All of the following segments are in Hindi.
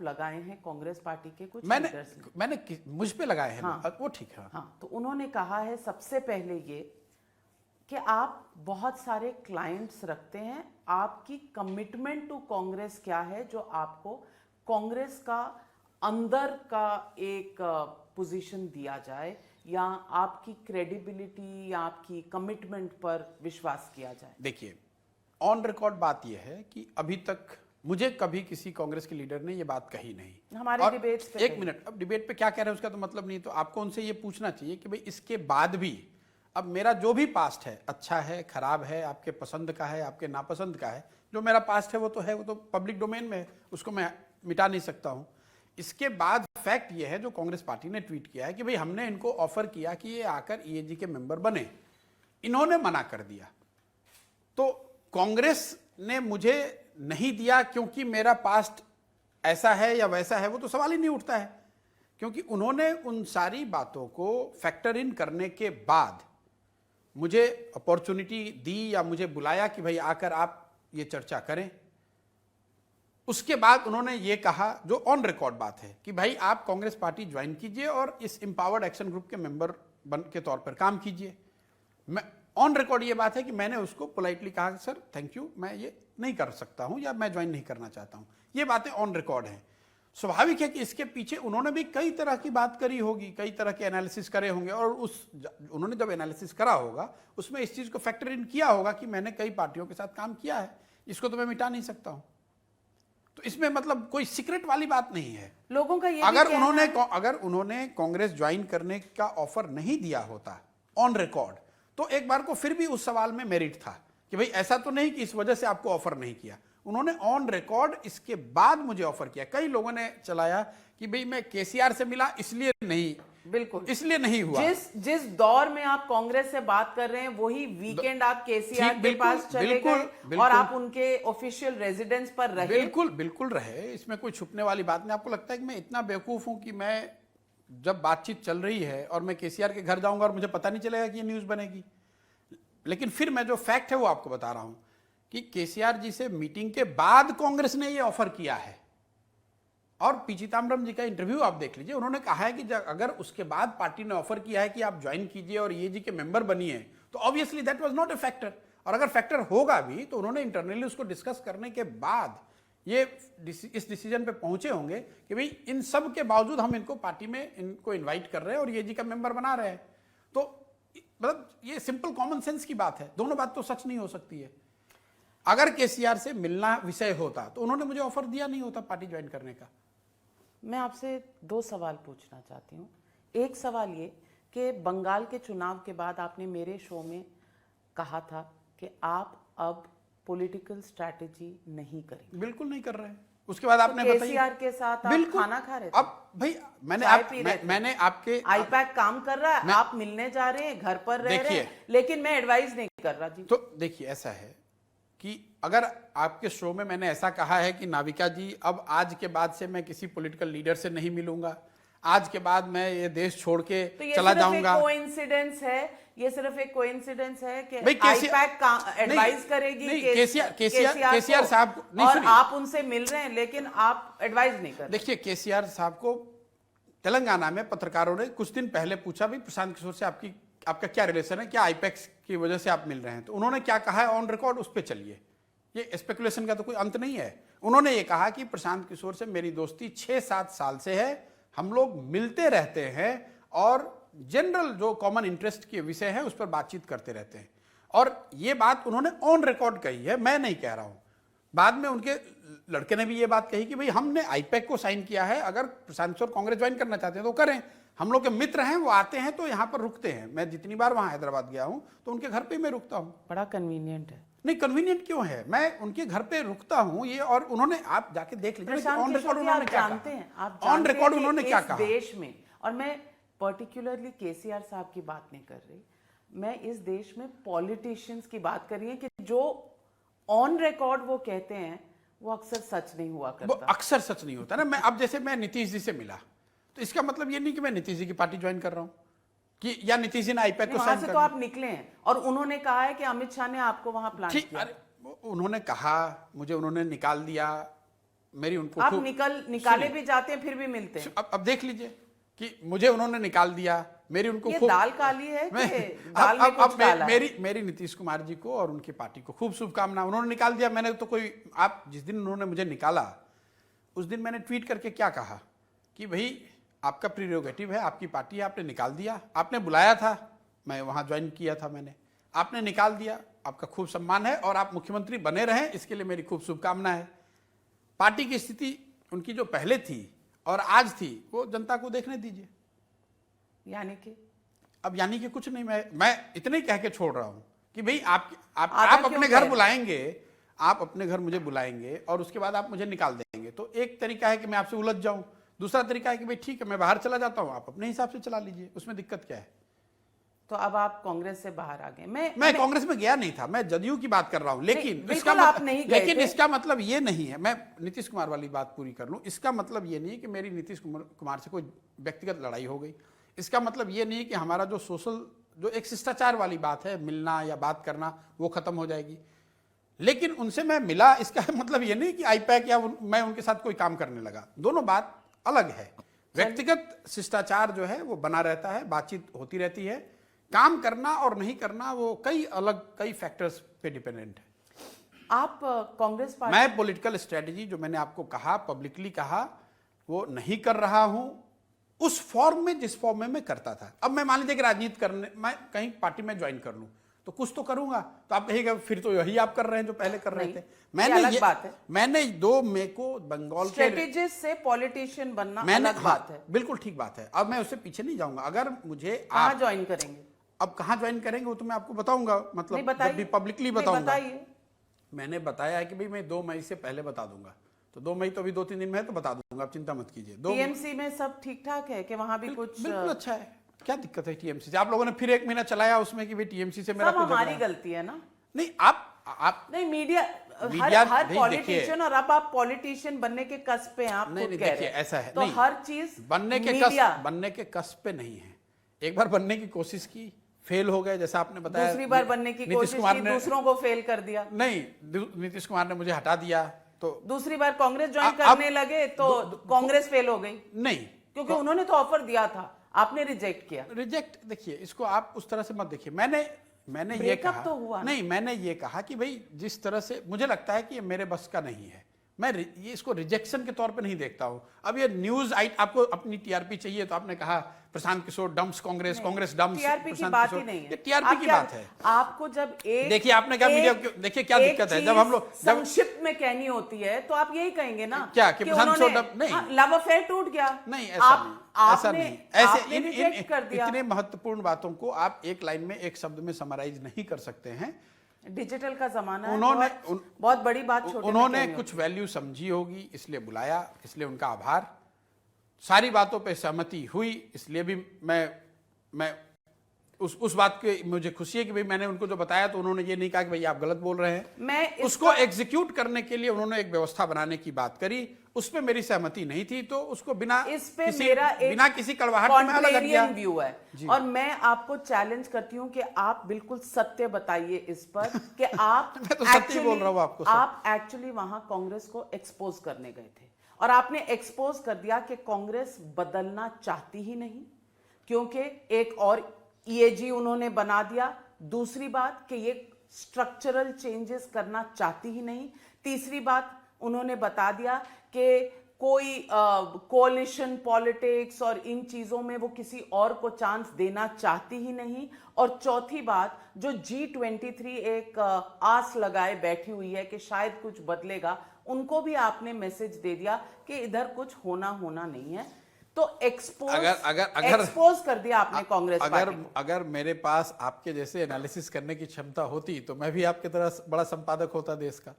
लगाए हैं कांग्रेस पार्टी के कुछ लीडर्स ने। मैंने मुझ पे लगाए हैं। हाँ, वो ठीक है। हाँ, तो उन्होंने कहा है सबसे पहले ये कि आप बहुत सारे क्लाइंट्स रखते हैं, आपकी कमिटमेंट टू कांग्रेस क्या है जो आपको कांग्रेस का अंदर का एक पोजीशन दिया जाए, या आपकी क्रेडिबिलिटी या आपकी कमिटमेंट पर विश्वास किया जाए। देखिए, ऑन रिकॉर्ड बात यह है कि अभी तक मुझे कभी किसी कांग्रेस के लीडर ने यह बात कही नहीं। हमारे डिबेट्स पे एक मिनट, अब डिबेट पे क्या कह रहे हैं उसका तो मतलब नहीं, तो आपको उनसे ये पूछना चाहिए कि भाई इसके बाद भी अब मेरा जो भी पास्ट है, अच्छा है, खराब है, आपके पसंद का है, आपके नापसंद का है, जो मेरा पास्ट है वो तो पब्लिक डोमेन में है, उसको मैं मिटा नहीं सकता हूं। इसके बाद फैक्ट ये है जो कांग्रेस पार्टी ने ट्वीट किया है कि भाई हमने इनको ऑफर किया कि ये आकर ईएजी के मेंबर बने, इन्होंने मना कर दिया। तो कांग्रेस ने मुझे नहीं दिया क्योंकि मेरा पास्ट ऐसा है या वैसा है, वो तो सवाल ही नहीं उठता है, क्योंकि उन्होंने उन सारी बातों को फैक्टर इन करने के बाद मुझे अपॉर्चुनिटी दी या मुझे बुलाया कि भाई आकर आप ये चर्चा करें। उसके बाद उन्होंने ये कहा, जो ऑन रिकॉर्ड बात है, कि भाई आप कांग्रेस पार्टी ज्वाइन कीजिए और इस एम्पावर्ड एक्शन ग्रुप के मेंबर के तौर पर काम कीजिए। मैं ऑन रिकॉर्ड ये बात है कि मैंने उसको पोलाइटली कहा कि सर थैंक यू, मैं ये नहीं कर सकता हूं या मैं ज्वाइन नहीं करना चाहता हूं। ये बातें ऑन रिकॉर्ड हैं। स्वाभाविक है कि इसके पीछे उन्होंने भी कई तरह की बात करी होगी, कई तरह के एनालिसिस करे होंगे, और उन्होंने जब एनालिसिस करा होगा उसमें इस चीज को फैक्टर इन किया होगा कि मैंने कई पार्टियों के साथ काम किया है, इसको तो मैं मिटा नहीं सकता हूं। तो इसमें मतलब कोई सीक्रेट वाली बात नहीं है। लोगों का ये अगर उन्होंने कांग्रेस ज्वाइन करने का ऑफर नहीं दिया होता ऑन रिकॉर्ड, तो एक बार को फिर भी उस सवाल में मेरिट था कि भाई ऐसा तो नहीं कि इस वजह से आपको ऑफर नहीं किया। उन्होंने ऑन रिकॉर्ड इसके बाद मुझे ऑफर किया। कई लोगों ने चलाया कि भाई मैं केसीआर से मिला इसलिए नहीं, बिल्कुल इसलिए नहीं हुआ। जिस दौर में आप कांग्रेस से बात कर रहे हैं वही वीकेंड आप केसीआर के पास चले गए और आप उनके ऑफिशियल रेजिडेंस पर रहे। बिल्कुल रहे, इसमें कोई छुपने वाली बात नहीं। आपको लगता है कि मैं इतना बेवकूफ हूं कि मैं जब बातचीत चल रही है और मैं केसीआर के घर जाऊंगा और मुझे पता नहीं चलेगा कि ये न्यूज बनेगी? लेकिन फिर मैं जो फैक्ट है वो आपको बता रहा हूं कि केसीआर जी से मीटिंग के बाद कांग्रेस ने ये ऑफर किया है। और पी चिदम्बरम जी का इंटरव्यू आप देख लीजिए, उन्होंने कहा है कि अगर उसके बाद पार्टी ने ऑफर किया है कि आप ज्वाइन कीजिए और ईएजी के मेंबर बनिए, तो obviously that was not a factor. और अगर फैक्टर होगा भी तो उन्होंने इंटरनली उसको डिस्कस करने के बाद ये इस डिसीजन पे पहुंचे होंगे कि भाई इन सब के बावजूद हम इनको पार्टी में इनको इन्वाइट कर रहे हैं और ईएजी का मेंबर बना रहे हैं। तो मतलब ये सिंपल कॉमन सेंस की बात है, दोनों बात तो सच नहीं हो सकती है। अगर केसीआर से मिलना विषय होता तो उन्होंने मुझे ऑफर दिया नहीं होता पार्टी ज्वाइन करने का। मैं आपसे दो सवाल पूछना चाहती हूँ। एक सवाल ये कि बंगाल के चुनाव के बाद आपने मेरे शो में कहा था कि आप अब पॉलिटिकल स्ट्रैटेजी नहीं करेंगे। बिल्कुल नहीं कर रहे हैं। उसके बाद आपने बताया केसीआर के साथ आप खाना खा रहे थे। अब भाई मैंने आपके आईपैक काम कर रहा है, आप मिलने जा रहे हैं, घर पर रह रहे हैं, लेकिन मैं एडवाइस नहीं कर रहा जी। तो देखिए ऐसा है कि अगर आपके शो में मैंने ऐसा कहा है कि नाविका जी अब आज के बाद से मैं किसी पॉलिटिकल लीडर से नहीं मिलूंगा, आज के बाद मैं ये देश छोड़ के चला जाऊंगा, कोइंसिडेंस है, ये सिर्फ एक कोइंसिडेंस है कि आईपैक एडवाइस करेगी केसीआर साहब और आप उनसे मिल रहे हैं लेकिन आप एडवाइस नहीं कर रहे। देखिए केसीआर साहब को तेलंगाना में पत्रकारों ने कुछ दिन पहले पूछा भी प्रशांत किशोर से आपका क्या रिलेशन है, क्या आईपैक्स की वजह से आप मिल रहे हैं? तो उन्होंने क्या कहा है ऑन रिकॉर्ड, उस पर चलिए, ये स्पेकुलेशन का तो कोई अंत नहीं है। उन्होंने ये कहा कि प्रशांत किशोर से मेरी दोस्ती 6-7 साल से है, हम लोग मिलते रहते हैं और जनरल जो कॉमन इंटरेस्ट के विषय है उस पर बातचीत करते रहते हैं। और ये बात उन्होंने ऑन रिकॉर्ड कही है, मैं नहीं कह रहा हूं। बाद में उनके लड़के ने भी ये बात कही कि भाई हमने आईपैक को साइन किया है, अगर प्रशांत किशोर कांग्रेस ज्वाइन करना चाहते हैं तो करें, हम लोग के मित्र हैं, वो आते हैं तो यहाँ पर रुकते हैं। मैं जितनी बार वहां हैदराबाद गया हूं तो उनके घर पे मैं रुकता हूं। बड़ा कन्वीनियंट है। नहीं कन्वीनियंट क्यों है, मैं उनके घर पे रुकता हूं ये, और उन्होंने आप जाके देख लीजिए ऑन रिकॉर्ड उन्होंने क्या कहा, ऑन रिकॉर्ड उन्होंने क्या कहा देश में। और मैं पर्टिकुलरली केसीआर साहब की बात नहीं कर रही, मैं इस देश में पॉलिटिशियंस की बात कर रही है कि जो ऑन रिकॉर्ड वो कहते हैं वो अक्सर सच नहीं हुआ करता। वो अक्सर सच नहीं होता ना। मैं अब जैसे मैं नीतीश जी से मिला तो इसका मतलब ये नहीं कि मैं नीतीश जी की पार्टी ज्वाइन कर रहा हूं कि या नीतीश जी ने आईपैक को साइन कर तो आप निकले हैं और उन्होंने कहा है कि अमित शाह ने आपको वहां प्लान किया। अरे उन्होंने कहा, मुझे उन्होंने निकाल दिया, मेरी उनको आप खूब निकाले भी जाते हैं फिर भी मिलते हैं। अब देख लीजिए कि मुझे उन्होंने निकाल दिया, मेरी उनको ये खूब दाल काली है कि मैं दाल में कुछ डाला है? मेरी नीतीश कुमार जी को और उनकी पार्टी को खूब शुभकामना। उन्होंने निकाल दिया, मैंने तो कोई, आप जिस दिन उन्होंने मुझे निकाला उस दिन मैंने ट्वीट करके क्या कहा कि भाई आपका प्रीरोगेटिव है, आपकी पार्टी है, आपने निकाल दिया, आपने बुलाया था, मैं वहां ज्वाइन किया था, मैंने, आपने निकाल दिया, आपका खूब सम्मान है और आप मुख्यमंत्री बने रहें, इसके लिए मेरी खूब शुभकामना है। पार्टी की स्थिति उनकी जो पहले थी और आज थी वो जनता को देखने दीजिए। यानी कि अब यानी कि कुछ नहीं, मैं इतने ही कह के छोड़ रहा हूं कि भाई आप क्यों अपने कह घर रहे? बुलाएंगे, आप अपने घर मुझे बुलाएंगे और उसके बाद आप मुझे निकाल देंगे, तो एक तरीका है कि मैं आपसे उलझ जाऊं, दूसरा तरीका है कि भाई ठीक है मैं बाहर चला जाता हूं, आप अपने हिसाब से चला लीजिए, उसमें दिक्कत क्या है। तो अब आप कांग्रेस से बाहर आ गए। मैं कांग्रेस में गया नहीं था, मैं जदयू की बात कर रहा हूं, लेकिन बिल्कुल इसका आप नहीं गए थे। इसका मतलब ये नहीं है, मैं नीतीश कुमार वाली बात पूरी कर लूं, इसका मतलब ये नहीं है कि मेरी नीतीश कुमार से कोई व्यक्तिगत लड़ाई हो गई, इसका मतलब ये नहीं है कि हमारा जो सोशल, जो एक शिष्टाचार वाली बात है, मिलना या बात करना, वो खत्म हो जाएगी। लेकिन उनसे मैं मिला, इसका मतलब ये नहीं कि आईपैक या मैं उनके साथ कोई काम करने लगा, दोनों बात अलग है। व्यक्तिगत शिष्टाचार जो है वो बना रहता है, बातचीत होती रहती है, काम करना और नहीं करना वो कई फैक्टर्स पे डिपेंडेंट है। आप कांग्रेस पार्टी, मैं पॉलिटिकल स्ट्रेटजी जो मैंने आपको कहा, पब्लिकली कहा, वो नहीं कर रहा हूं उस फॉर्म में जिस फॉर्म में मैं करता था। अब मैं मान लीजिए कि राजनीति करने, मैं कहीं पार्टी में ज्वाइन कर लूं तो कुछ तो करूंगा, तो आप कहिएगा फिर तो यही आप कर रहे हैं जो पहले कर रहे थे। मैंने 2 मई को बंगाल के स्ट्रेटेजिस्ट से पॉलिटिशियन बनना अलग बात है। बिल्कुल ठीक बात है। अब मैं उससे पीछे नहीं जाऊंगा। अगर मुझे कहाँ ज्वाइन करेंगे? अब कहाँ ज्वाइन करेंगे वो तो मैं आपको बताऊंगा, मतलब जब भी पब्लिकली नहीं, बताऊंगा। बताइए। मैंने बताया है कि भाई मैं 2 मई से पहले बता दूंगा, तो 2 मई तो अभी 2-3 दिन में है, तो बता दूंगा, आप चिंता मत कीजिए। टीएमसी में सब ठीक ठाक है कि वहां भी कुछ? बिल्कुल अच्छा है, क्या दिक्कत है टीएमसी से? आप लोगों ने फिर 1 महीना चलाया उसमें कि भाई टीएमसी से मेरा सब हमारी गलती है ना? नहीं, आप नहीं, मीडिया हर पॉलिटिशियन, और अब आप पॉलिटिशियन बनने के कस्प पे हैं, आप खुद कह रहे हैं। ऐसा है, तो नहीं, हर चीज बनने के कस्प पे नहीं है। एक बार बनने की कोशिश की, फेल हो गए, जैसा आपने बताया। दूसरी बार बनने की कोशिश की, दूसरों को फेल कर दिया। नहीं, नीतीश कुमार ने मुझे हटा दिया, तो दूसरी बार कांग्रेस ज्वाइन करने लगे तो कांग्रेस फेल हो गई। नहीं, क्योंकि उन्होंने तो ऑफर दिया था, आपने रिजेक्ट किया। रिजेक्ट, देखिए इसको आप उस तरह से मत देखिए। मैंने ये कहा तो हुआ नहीं, मैंने ये कहा कि भाई जिस तरह से मुझे लगता है कि ये मेरे बस का नहीं है, मैं ये इसको रिजेक्शन के तौर पे नहीं देखता हूं। अब ये न्यूज आपको अपनी टीआरपी चाहिए, तो आपने कहा Prashant Kishor dumps Congress dumps. TRP की बात ही नहीं है, टीआरपी की बात है। आपको जब एक, देखिए आपने क्या मीडिया, देखिए क्या दिक्कत है जब हम लोग संक्षिप्त में कहनी होती है तो आप यही कहेंगे ना क्या कि प्रशांत किशोर डम्प नहीं, लव अफेयर टूट गया। नहीं, ऐसा नहीं, ऐसे रिजेक्ट कर दिया। इतने महत्वपूर्ण बातों को आप एक लाइन में, एक शब्द में समराइज नहीं कर सकते हैं। डिजिटल का जमाना है, उन्होंने बहुत बड़ी बात छोटे उन्होंने कुछ वैल्यू समझी होगी, इसलिए बुलाया, इसलिए उनका आभार। सारी बातों पे सहमति हुई, इसलिए भी मैं उस बात की मुझे खुशी है कि भाई मैंने उनको जो बताया तो उन्होंने ये नहीं कहा कि भाई आप गलत बोल रहे हैं। मैं उसको एग्जीक्यूट करने के लिए उन्होंने एक व्यवस्था बनाने की बात करी, उस पे मेरी सहमति नहीं थी, तो उसको बिना किसी कड़वाहट में अलग किया। व्यू है। और मैं आपको चैलेंज करती हूं कि आप बिल्कुल सत्य बताइए इस पर कि आप मैं तो सत्य बोल रहा हूं आपको। आप एक्चुअली वहां कांग्रेस को एक्सपोज करने गए थे और आपने एक्सपोज कर दिया कि कांग्रेस बदलना चाहती ही नहीं, क्योंकि एक और ईएजी उन्होंने बना दिया। दूसरी बात कि ये स्ट्रक्चरल चेंजेस करना चाहती ही नहीं। तीसरी बात उन्होंने बता दिया कि कोई कोalition पॉलिटिक्स और इन चीजों में वो किसी और को चांस देना चाहती ही नहीं। और चौथी बात, जो G23 एक आस लगाए बैठी हुई है कि शायद कुछ बदलेगा, उनको भी आपने मैसेज दे दिया कि इधर कुछ होना नहीं है। तो एक्सपोज कर दिया आपने कांग्रेस पार्टी को। अगर मेरे पास आपके जैसे एनालिसिस करने की क्षमता होती तो मैं भी आपके तरह बड़ा संपादक होता देश का।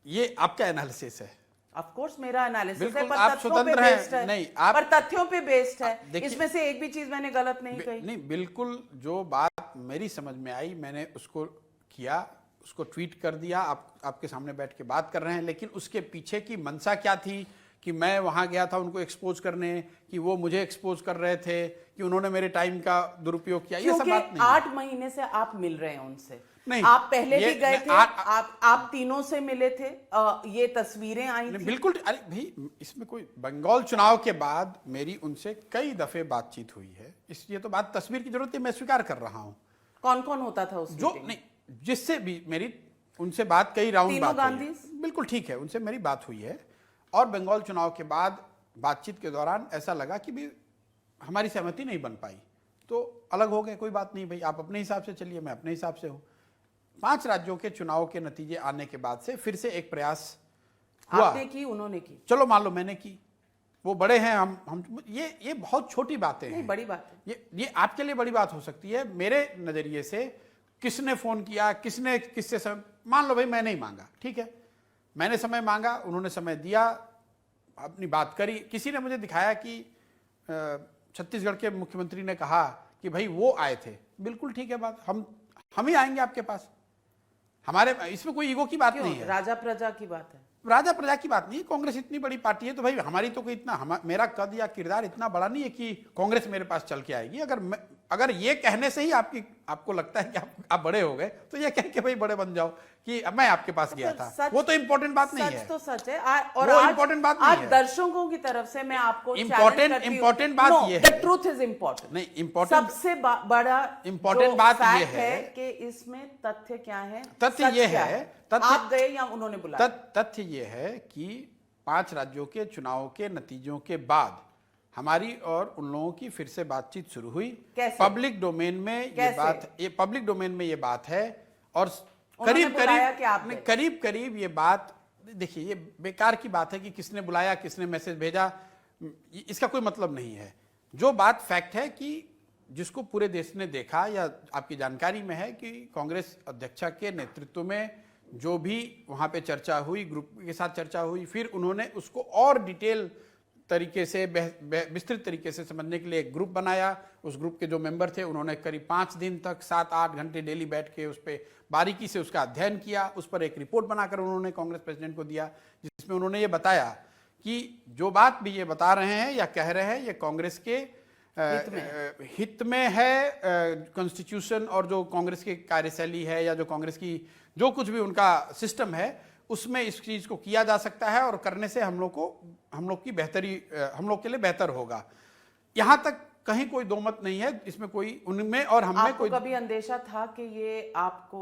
ये आपका एनालिसिस है। ऑफ कोर्स मेरा एनालिसिस है, पर आप स्वतंत्र हैं। नहीं, आप पर तथ्यों पे बेस्ड है। इसमें से एक भी चीज मैंने गलत नहीं कही। नहीं, बिल्कुल जो बात मेरी समझ में आई मैंने उसको किया, उसको ट्वीट कर दिया। आपके सामने बैठ के बात कर रहे हैं, लेकिन उसके पीछे की मंशा क्या थी, कि मैं वहां गया था उनको एक्सपोज करने, कि वो मुझे एक्सपोज कर रहे थे, कि उन्होंने मेरे टाइम का दुरुपयोग किया, ये सब बात नहीं है। 8 महीने से आप मिल रहे हैं उनसे, नहीं, आप पहले भी गए थे, आप आप तीनों से मिले थे, ये तस्वीरें आई थी। बिल्कुल। अरे भाई, इसमें कोई, बंगाल चुनाव के बाद मेरी उनसे कई दफे बातचीत हुई है, इसलिए तो बात तस्वीर की जरूरत है, मैं स्वीकार कर रहा हूं। कौन कौन होता था उस जो मीटिंग में? नहीं, जिससे भी मेरी उनसे बात, कई राउंड तीनों बात हुई गांधी? है। बिल्कुल ठीक है, उनसे मेरी बात हुई है। और बंगाल चुनाव के बाद बातचीत के दौरान ऐसा लगा कि भी हमारी सहमति नहीं बन पाई, तो अलग हो गए, कोई बात नहीं भाई, आप अपने हिसाब से चलिए, मैं अपने हिसाब से हूं। 5 राज्यों के चुनाव के नतीजे आने के बाद से फिर से एक प्रयास हुआ। आपने की, उन्होंने की? चलो मान लो मैंने की, वो बड़े हैं, हम ये बहुत छोटी बातें हैं। बड़ी बात है। ये आपके लिए बड़ी बात हो सकती है, मेरे नजरिए से किसने फोन किया, किसने किससे समय, मान लो भाई मैंने ही मांगा, ठीक है, मैंने समय मांगा, उन्होंने समय दिया, अपनी बात करी। किसी ने मुझे दिखाया कि छत्तीसगढ़ के मुख्यमंत्री ने कहा कि भाई वो आए थे, बिल्कुल ठीक है बात, हम ही आएंगे आपके पास, हमारे इसमें कोई ईगो की बात नहीं है, राजा प्रजा की बात है। राजा प्रजा की बात नहीं है। कांग्रेस इतनी बड़ी पार्टी है, तो भाई हमारी तो कोई इतना, मेरा कद या किरदार इतना बड़ा नहीं है कि कांग्रेस मेरे पास चल के आएगी। अगर ये कहने से ही आपको लगता है कि आप बड़े हो गए, तो ये कह के भाई बड़े बन जाओ कि मैं आपके पास गया था, वो तो इंपॉर्टेंट बात नहीं है। सच तो सच है। और वो इंपॉर्टेंट बात नहीं आज है। दर्शकों की तरफ से मैं आपको इंपॉर्टेंट बात ये है, द ट्रूथ इज इंपॉर्टेंट। नहीं, इंपॉर्टेंट सबसे बड़ा इंपॉर्टेंट बात ये है कि इसमें तथ्य क्या है। तथ्य ये है, आप गए या उन्होंने बुलाया? तथ्य ये है कि 5 राज्यों के चुनाव के नतीजों के बाद हमारी और उन लोगों की फिर से बातचीत शुरू हुई। पब्लिक डोमेन में ये बात है, और करीब ये बात, देखिए ये बेकार की बात है कि किसने बुलाया, किसने मैसेज भेजा, इसका कोई मतलब नहीं है। जो बात फैक्ट है कि जिसको पूरे देश ने देखा या आपकी जानकारी में है कि कांग्रेस अध्यक्षा के नेतृत्व में जो भी वहां पे चर्चा हुई, ग्रुप के साथ चर्चा हुई, फिर उन्होंने उसको और डिटेल तरीके से, विस्तृत तरीके से समझने के लिए एक ग्रुप बनाया। उस ग्रुप के जो मेंबर थे उन्होंने करीब 5 दिन तक 7-8 घंटे डेली बैठ के उस पर बारीकी से उसका अध्ययन किया। उस पर एक रिपोर्ट बनाकर उन्होंने कांग्रेस प्रेसिडेंट को दिया, जिसमें उन्होंने ये बताया कि जो बात भी ये बता रहे हैं या कह रहे हैं, ये कांग्रेस के हित में है। कॉन्स्टिट्यूशन और जो कांग्रेस की कार्यशैली है या जो कांग्रेस की जो कुछ भी उनका सिस्टम है, उसमें इस चीज को किया जा सकता है, और करने से हम लोग की बेहतरी, हम लोग के लिए बेहतर होगा। यहां तक कहीं कोई दो मत नहीं है, इसमें कोई उनमें और हम में कोई। कभी अंदेशा था कि ये आपको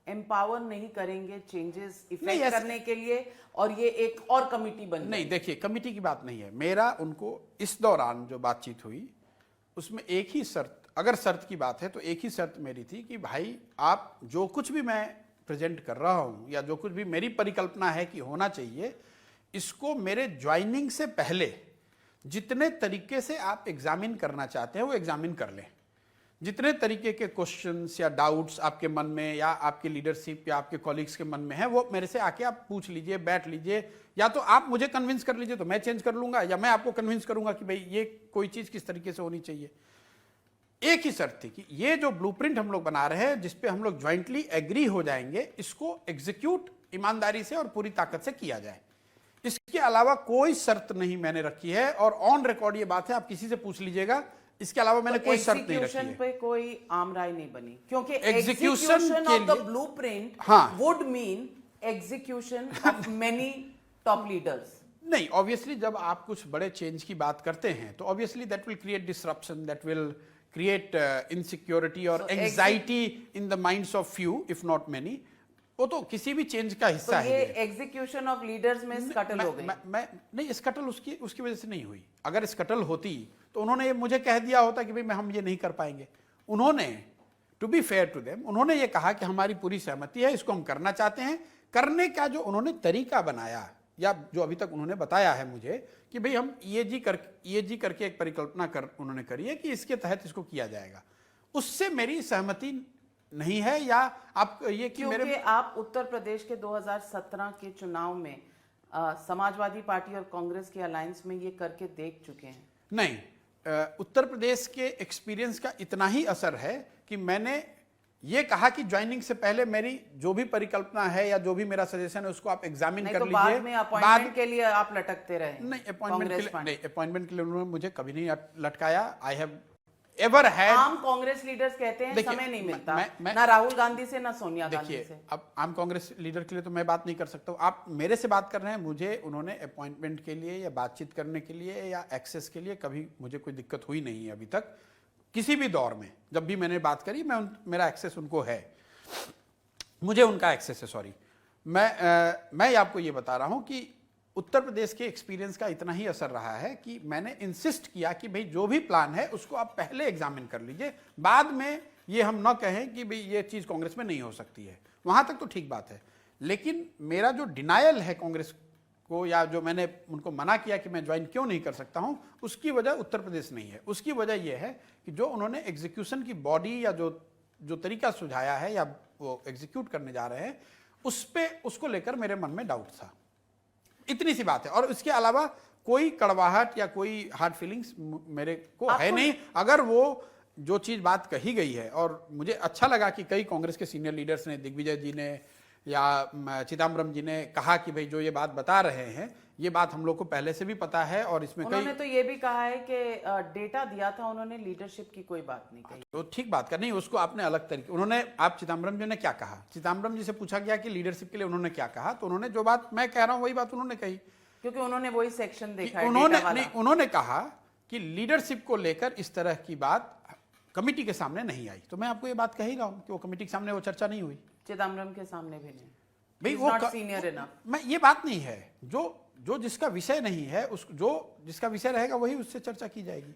एम्पावर नहीं करेंगे चेंजेस इफेक्ट करने के लिए, और ये एक और कमिटी बन? नहीं, देखिए कमिटी की बात नहीं है। मेरा उनको इस दौरान जो बातचीत हुई उसमें एक ही शर्त, अगर शर्त की बात है तो एक ही शर्त मेरी थी कि भाई आप जो कुछ भी मैं प्रेजेंट कर रहा हूं या जो कुछ भी मेरी परिकल्पना है कि होना चाहिए, इसको मेरे ज्वाइनिंग से पहले जितने तरीके से आप एग्जामिन करना चाहते हैं वो एग्जामिन कर लें। जितने तरीके के क्वेश्चंस या डाउट्स आपके मन में या आपके लीडरशिप या आपके कॉलीग्स के मन में है, वो मेरे से आके आप पूछ लीजिए, बैठ लीजिए, या तो आप मुझे कन्विंस कर लीजिए तो मैं चेंज कर लूंगा, या मैं आपको कन्विंस करूंगा कि भाई ये कोई चीज किस तरीके से होनी चाहिए। एक ही शर्त थी कि ये जो ब्लूप्रिंट हम लोग बना रहे हैं, जिसपे हम लोग ज्वाइंटली एग्री हो जाएंगे, इसको एग्जीक्यूट ईमानदारी से और पूरी ताकत से किया जाए। इसके अलावा कोई शर्त नहीं मैंने रखी है, और ऑन रिकॉर्ड ये बात है, आप किसी से पूछ लीजिएगा। इसके अलावा मैंने कोई शर्त नहीं रखी है। पे कोई आम राय नहीं बनी, क्योंकि execution of the blueprint would mean execution of many top leaders. नहीं, ऑब्वियसली जब आप कुछ बड़े चेंज की बात करते हैं तो obviously that will create disruption, that will create insecurity और anxiety in the minds of few if not many. वो तो किसी भी चेंज का हिस्सा है। ये एग्जीक्यूशन ऑफ लीडर्स में स्कटल हो गई। मैं नहीं, स्कटल उसकी वजह से नहीं हुई। अगर स्कटल होती तो उन्होंने मुझे कह दिया होता कि भाई हम ये नहीं कर पाएंगे। उन्होंने, to be fair to them, उन्होंने ये कहा कि हमारी पूरी सहमति है, इसको हम करना चाहते हैं। करने का जो उन्होंने तरीका बनाया या जो अभी तक उन्होंने बताया है मुझे कि भाई हम ये जी करके एक परिकल्पना उन्होंने करी है कि इसके तहत इसको किया जाएगा, उससे मेरी सहमति नहीं है। या आप ये कि क्योंकि आप उत्तर प्रदेश के 2017 के चुनाव में समाजवादी पार्टी और कांग्रेस की अलायंस में ये करके देख चुके हैं। नहीं, उत्तर प्रदेश के एक्सपीरियंस का इतना ही असर है कि मैंने ये कहा कि ज्वाइनिंग से पहले मेरी जो भी परिकल्पना है या जो भी मेरा सजेशन है उसको आप एग्जामिन कर तो लीजिए। बाद में अपॉइंटमेंट के लिए आप लटकते रहे। नहीं, अपॉइंटमेंट के लिए उन्होंने मुझे कभी नहीं लटकाया। I have ever had. आम कांग्रेस लीडर्स कहते हैं समय नहीं मिलता, ना राहुल गांधी से ना सोनिया गांधी से। अब आम कांग्रेस लीडर के लिए तो मैं बात नहीं कर सकता हूँ। आप मेरे से बात कर रहे हैं, मुझे उन्होंने अपॉइंटमेंट के लिए या बातचीत करने के लिए या एक्सेस के लिए कभी मुझे कोई दिक्कत हुई नहीं है अभी तक। किसी भी दौर में जब भी मैंने बात करी मेरा एक्सेस उनको है, मुझे उनका एक्सेस है। सॉरी, मैं आपको ये बता रहा हूं कि उत्तर प्रदेश के एक्सपीरियंस का इतना ही असर रहा है कि मैंने इंसिस्ट किया कि भाई जो भी प्लान है उसको आप पहले एग्जामिन कर लीजिए, बाद में ये हम ना कहें कि भाई ये चीज़ कांग्रेस में नहीं हो सकती है। वहां तक तो ठीक बात है, लेकिन मेरा जो डिनायल है कांग्रेस को, या जो मैंने उनको मना किया कि मैं ज्वाइन क्यों नहीं कर सकता हूं, उसकी वजह उत्तर प्रदेश नहीं है। उसकी वजह यह है कि जो उन्होंने एग्जीक्यूशन की बॉडी या जो तरीका सुझाया है या वो एग्जीक्यूट करने जा रहे हैं उसको लेकर मेरे मन में डाउट था। इतनी सी बात है, और इसके अलावा कोई कड़वाहट या कोई हार्ड फीलिंग्स मेरे को है नहीं। अगर वो जो चीज बात कही गई है, और मुझे अच्छा लगा कि कई कांग्रेस के सीनियर लीडर्स ने, दिग्विजय जी ने या चिदम्बरम जी ने कहा कि भाई जो ये बात बता रहे हैं ये बात हम लोग को पहले से भी पता है, और इसमें उन्होंने तो ये भी कहा है कि डेटा दिया था उन्होंने, लीडरशिप की कोई बात नहीं कही। तो ठीक बात कर, नहीं उसको आपने अलग तरीके उन्होंने, आप चिदम्बरम जी ने क्या कहा, चिदम्बरम जी से पूछा गया कि लीडरशिप के लिए उन्होंने क्या कहा, तो उन्होंने जो बात मैं कह रहा हूं वही बात उन्होंने कही, क्योंकि उन्होंने वही सेक्शन देखा है। उन्होंने कहा कि लीडरशिप को लेकर इस तरह की बात कमिटी के सामने नहीं आई। तो मैं आपको ये बात कह ही रहा हूं कि वो कमिटी के सामने वो चर्चा नहीं हुई, चिदम्बरम के सामने भी नहीं। भाई वो सीनियर इनफ। मैं ये बात नहीं है, जो जिसका विषय नहीं है जिसका विषय रहेगा वही उससे चर्चा की जाएगी।